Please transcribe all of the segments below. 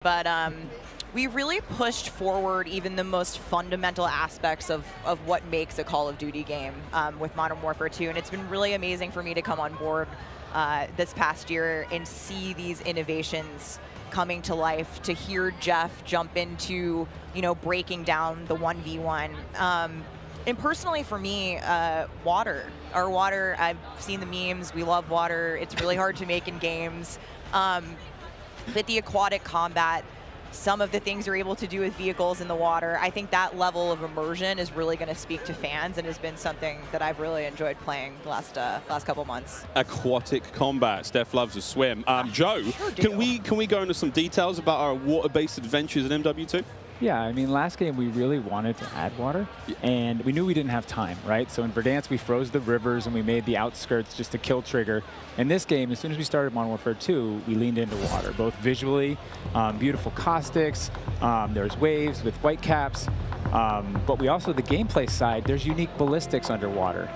But we really pushed forward even the most fundamental aspects of what makes a Call of Duty game with Modern Warfare 2. And it's been really amazing for me to come on board this past year and see these innovations coming to life, to hear Jeff jump into, breaking down the 1v1. And personally for me, water. Our water, I've seen the memes, we love water. It's really hard to make in games. But the aquatic combat, some of the things you're able to do with vehicles in the water, I think that level of immersion is really going to speak to fans and has been something that I've really enjoyed playing the last couple months. Aquatic combat. Steph loves to swim. Joe, sure can we go into some details about our water-based adventures in MW2? Yeah, I mean, last game we really wanted to add water, and we knew we didn't have time, right? So in Verdansk, we froze the rivers and we made the outskirts just a kill trigger. In this game, as soon as we started Modern Warfare 2, we leaned into water, both visually, beautiful caustics, there's waves with white caps, but we also, the gameplay side, there's unique ballistics underwater.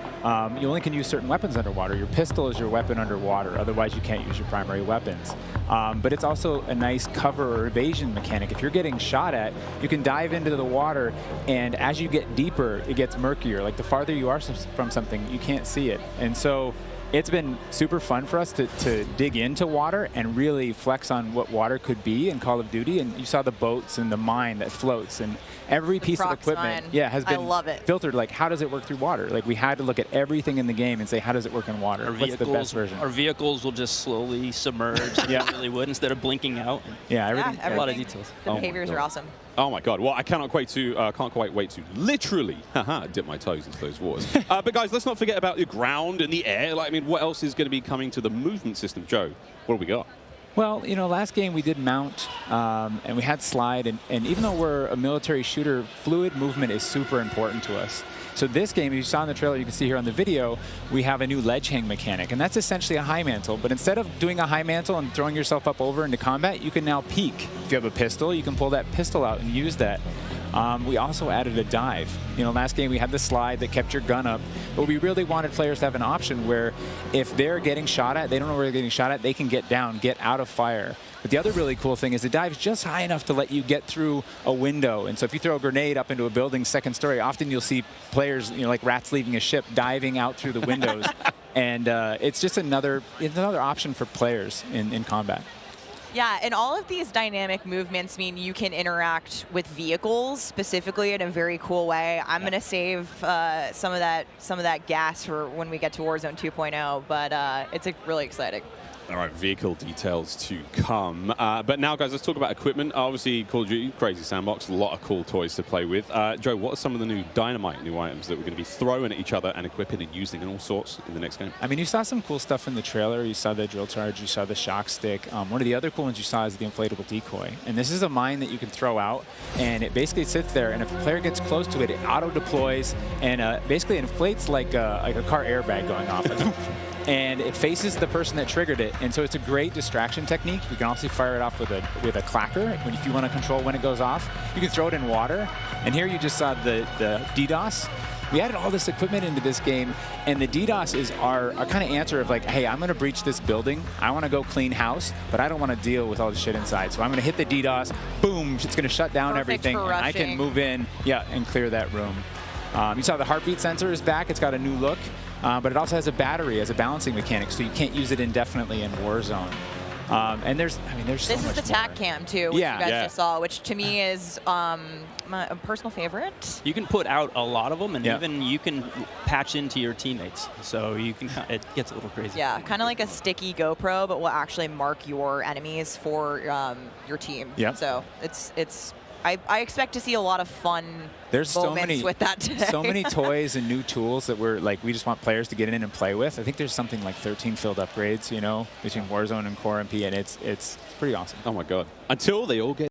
You only can use certain weapons underwater. Your pistol is your weapon underwater, otherwise you can't use your primary weapons. But it's also a nice cover or evasion mechanic. If you're getting shot at, you can dive into the water, and as you get deeper, it gets murkier. Like the farther you are from something, you can't see it. And so it's been super fun for us to dig into water and really flex on what water could be in Call of Duty. And you saw the boats and the mine that floats, and every piece of equipment has been filtered. Like, how does it work through water? Like, we had to look at everything in the game and say, how does it work in water? What's the best version? Our vehicles will just slowly submerge. They really would, instead of blinking out. Yeah, everything. A lot of details. The behaviors are awesome. Oh my God! Well, I can't quite wait to literally dip my toes into those waters. But guys, let's not forget about the ground and the air. Like, I mean, what else is going to be coming to the movement system? Joe, what do we got? Well, last game we did mount, and we had slide, and even though we're a military shooter, fluid movement is super important to us. So this game, as you saw in the trailer, you can see here on the video, we have a new ledge hang mechanic, and that's essentially a high mantle. But instead of doing a high mantle and throwing yourself up over into combat, you can now peek. If you have a pistol, you can pull that pistol out and use that. We also added a dive. Last game we had the slide that kept your gun up, but we really wanted players to have an option where if they're getting shot at, they don't know where they're getting shot at, they can get down, get out of fire. But the other really cool thing is the dive is just high enough to let you get through a window. And so if you throw a grenade up into a building's second story, often you'll see players, like rats leaving a ship, diving out through the windows. And it's just another option for players in combat. Yeah, and all of these dynamic movements mean you can interact with vehicles specifically in a very cool way. I'm going to save some of that gas for when we get to Warzone 2.0, but it's really exciting. All right, vehicle details to come. But now, guys, let's talk about equipment. Obviously, Call of Duty, crazy sandbox, a lot of cool toys to play with. Joe, what are some of the new new items that we're going to be throwing at each other and equipping and using and all sorts in the next game? I mean, you saw some cool stuff in the trailer. You saw the drill charge. You saw the shock stick. One of the other cool ones you saw is the inflatable decoy. And this is a mine that you can throw out, and it basically sits there. And if a player gets close to it, it auto-deploys and basically inflates like a car airbag going off. And it faces the person that triggered it, and so it's a great distraction technique. You can also fire it off with a clacker if you want to control when it goes off. You can throw it in water, and here you just saw the DDoS. We added all this equipment into this game, and the DDoS is our kind of answer of like, hey, I'm going to breach this building. I want to go clean house, but I don't want to deal with all the shit inside. So I'm going to hit the DDoS. Boom! It's going to shut down everything, and I can move in, and clear that room. You saw the heartbeat sensor is back. It's got a new look. But it also has a battery as a balancing mechanic, so you can't use it indefinitely in Warzone. And there's so much more. This is the TAC cam too, which you guys just saw, which to me is my personal favorite. You can put out a lot of them, and even you can patch into your teammates, so you can. It gets a little crazy. Yeah, kind of like a sticky GoPro, but will actually mark your enemies for your team. Yeah. So it's. I expect to see a lot of fun moments with that today. So many toys and new tools that we just want players to get in and play with. I think there's something like 13 field upgrades, between Warzone and Core MP, and it's pretty awesome. Oh my God! Until they all get